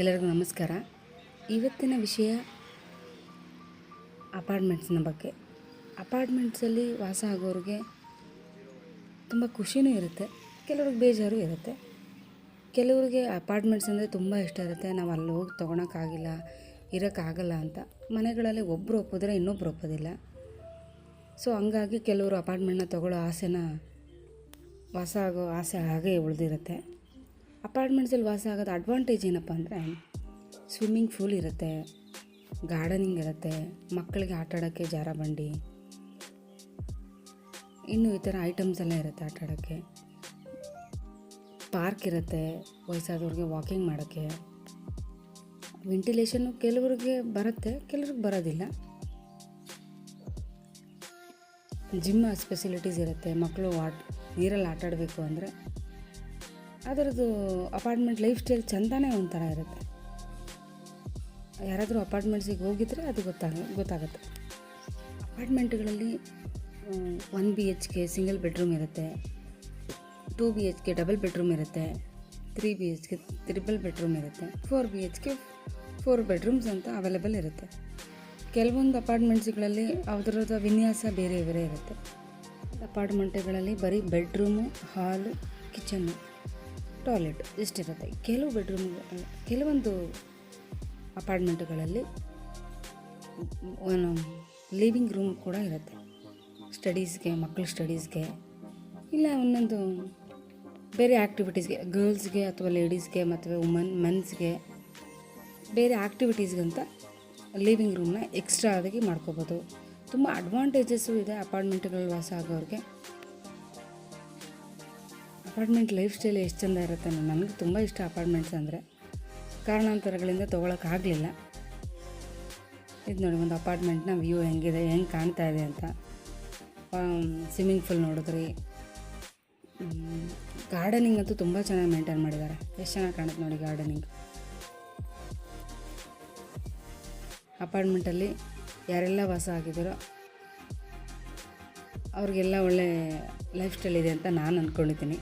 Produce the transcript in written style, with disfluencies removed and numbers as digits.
ಎಲ್ಲರಿಗೂ ನಮಸ್ಕಾರ. ಇವತ್ತಿನ ವಿಷಯ ಅಪಾರ್ಟ್ಮೆಂಟ್ಸ್ನ ಬಗ್ಗೆ. ಅಪಾರ್ಟ್ಮೆಂಟ್ಸಲ್ಲಿ ವಾಸ ಆಗೋರಿಗೆ ತುಂಬ ಖುಷಿನೂ ಇರುತ್ತೆ, ಕೆಲವ್ರಿಗೆ ಬೇಜಾರು ಇರುತ್ತೆ. ಕೆಲವರಿಗೆ ಅಪಾರ್ಟ್ಮೆಂಟ್ಸ್ ಅಂದರೆ ತುಂಬ ಇಷ್ಟ ಇರುತ್ತೆ. ನಾವು ಅಲ್ಲಿ ಹೋಗಿ ತೊಗೊಳಕ್ಕಾಗಿಲ್ಲ, ಇರೋಕ್ಕಾಗಲ್ಲ ಅಂತ. ಮನೆಗಳಲ್ಲಿ ಒಬ್ಬರು ಒಪ್ಪಿದ್ರೆ ಇನ್ನೊಬ್ರು ಒಪ್ಪೋದಿಲ್ಲ. ಸೊ ಹಂಗಾಗಿ ಕೆಲವರು ಅಪಾರ್ಟ್ಮೆಂಟ್ನ ತೊಗೊಳ್ಳೋ ವಾಸ ಆಗೋ ಆಸೆ ಹಾಗೇ ಉಳಿದಿರುತ್ತೆ. ಅಪಾರ್ಟ್ಮೆಂಟ್ಸಲ್ಲಿ ವಾಸ ಆಗೋದು ಅಡ್ವಾಂಟೇಜ್ ಏನಪ್ಪ ಅಂದರೆ, ಸ್ವಿಮ್ಮಿಂಗ್ ಪೂಲ್ ಇರುತ್ತೆ, ಗಾರ್ಡನಿಂಗ್ ಇರುತ್ತೆ, ಮಕ್ಕಳಿಗೆ ಆಟ ಆಡೋಕ್ಕೆ ಜಾರಬಂಡಿ, ಇನ್ನೂ ಈ ಥರ ಐಟಮ್ಸ್ ಎಲ್ಲ ಇರುತ್ತೆ ಆಟ ಆಡೋಕ್ಕೆ. ಪಾರ್ಕ್ ಇರುತ್ತೆ, ವಯಸ್ಸಾದವ್ರಿಗೆ ವಾಕಿಂಗ್ ಮಾಡೋಕ್ಕೆ. ವೆಂಟಿಲೇಷನ್ನು ಕೆಲವ್ರಿಗೆ ಬರುತ್ತೆ, ಕೆಲವ್ರಿಗೆ ಬರೋದಿಲ್ಲ. ಜಿಮ್ ಫೆಸಿಲಿಟೀಸ್ ಇರುತ್ತೆ. ಮಕ್ಕಳು ನೀರಲ್ಲಿ ಆಟ ಆಡಬೇಕು ಅಂದರೆ ಅದರದ್ದು ಅಪಾರ್ಟ್ಮೆಂಟ್ ಲೈಫ್ ಸ್ಟೈಲ್ ಚಂದನೇ ಒಂಥರ ಇರುತ್ತೆ. ಯಾರಾದರೂ ಅಪಾರ್ಟ್ಮೆಂಟ್ಸಿಗೆ ಹೋಗಿದ್ರೆ ಅದು ಗೊತ್ತಾಗುತ್ತೆ. ಅಪಾರ್ಟ್ಮೆಂಟ್ಗಳಲ್ಲಿ 1 BHK ಸಿಂಗಲ್ ಬೆಡ್ರೂಮ್ ಇರುತ್ತೆ, 2 BHK ಡಬಲ್ ಬೆಡ್ರೂಮ್ ಇರುತ್ತೆ, 3 BHK ತ್ರಿಬಲ್ ಬೆಡ್ರೂಮ್ ಇರುತ್ತೆ, 4 BHK 4 ಬೆಡ್ರೂಮ್ಸ್ ಅಂತ ಅವೈಲೇಬಲ್ ಇರುತ್ತೆ. ಕೆಲವೊಂದು ಅಪಾರ್ಟ್ಮೆಂಟ್ಸ್ಗಳಲ್ಲಿ ಅದರದ ವಿನ್ಯಾಸ ಬೇರೆ ಬೇರೆ ಇರುತ್ತೆ. ಅಪಾರ್ಟ್ಮೆಂಟ್ಗಳಲ್ಲಿ ಬರೀ ಬೆಡ್ರೂಮು, ಹಾಲು, ಕಿಚನ್ನು, ಟಾಯ್ಲೆಟ್ ಇಷ್ಟಿರುತ್ತೆ. ಕೆಲವೊಂದು ಅಪಾರ್ಟ್ಮೆಂಟ್ಗಳಲ್ಲಿ ಲಿವಿಂಗ್ ರೂಮ್ ಕೂಡ ಇರುತ್ತೆ, ಸ್ಟಡೀಸ್ಗೆ, ಮಕ್ಕಳ ಸ್ಟಡೀಸ್ಗೆ, ಇಲ್ಲ ಒಂದೊಂದು ಬೇರೆ ಆ್ಯಕ್ಟಿವಿಟೀಸ್ಗೆ, ಗರ್ಲ್ಸ್ಗೆ ಅಥವಾ ಲೇಡೀಸ್ಗೆ ಮತ್ತು ಮೆನ್ಸ್ಗೆ ಬೇರೆ ಆ್ಯಕ್ಟಿವಿಟೀಸ್ಗಂತ ಲಿವಿಂಗ್ ರೂಮ್ನ ಎಕ್ಸ್ಟ್ರಾ ಆಗಿ ಮಾಡ್ಕೋಬೋದು. ತುಂಬ ಅಡ್ವಾಂಟೇಜಸ್ಸು ಇದೆ ಅಪಾರ್ಟ್ಮೆಂಟ್ಗಳಲ್ಲಿ ವಾಸ ಆಗೋರಿಗೆ. ಅಪಾರ್ಟ್ಮೆಂಟ್ ಲೈಫ್ ಸ್ಟೈಲ್ ಎಷ್ಟು ಚೆಂದ ಇರುತ್ತೆ. ನನಗೆ ತುಂಬ ಇಷ್ಟ ಅಪಾರ್ಟ್ಮೆಂಟ್ಸ್ ಅಂದರೆ. ಕಾರಣಾಂತರಗಳಿಂದ ತೊಗೊಳಕ್ಕಾಗಲಿಲ್ಲ. ಇದು ನೋಡಿ, ಒಂದು ಅಪಾರ್ಟ್ಮೆಂಟ್ನ ವ್ಯೂ ಹೆಂಗಿದೆ, ಹೆಂಗೆ ಕಾಣ್ತಾ ಇದೆ ಅಂತ. ಸ್ವಿಮ್ಮಿಂಗ್ ಪೂಲ್ ನೋಡಿದ್ರಿ. ಗಾರ್ಡನಿಂಗ್ ಅಂತೂ ತುಂಬ ಚೆನ್ನಾಗಿ ಮೇಂಟೈನ್ ಮಾಡಿದ್ದಾರೆ. ಎಷ್ಟು ಚೆನ್ನಾಗಿ ಕಾಣುತ್ತೆ ನೋಡಿ ಗಾರ್ಡನಿಂಗ್. ಅಪಾರ್ಟ್ಮೆಂಟಲ್ಲಿ ಯಾರೆಲ್ಲ ವಾಸ ಆಗಿದ್ದಾರೋ ಅವ್ರಿಗೆಲ್ಲ ಒಳ್ಳೆ ಲೈಫ್ ಸ್ಟೈಲ್ ಇದೆ ಅಂತ ನಾನು ಅಂದ್ಕೊಂಡಿದ್ದೀನಿ.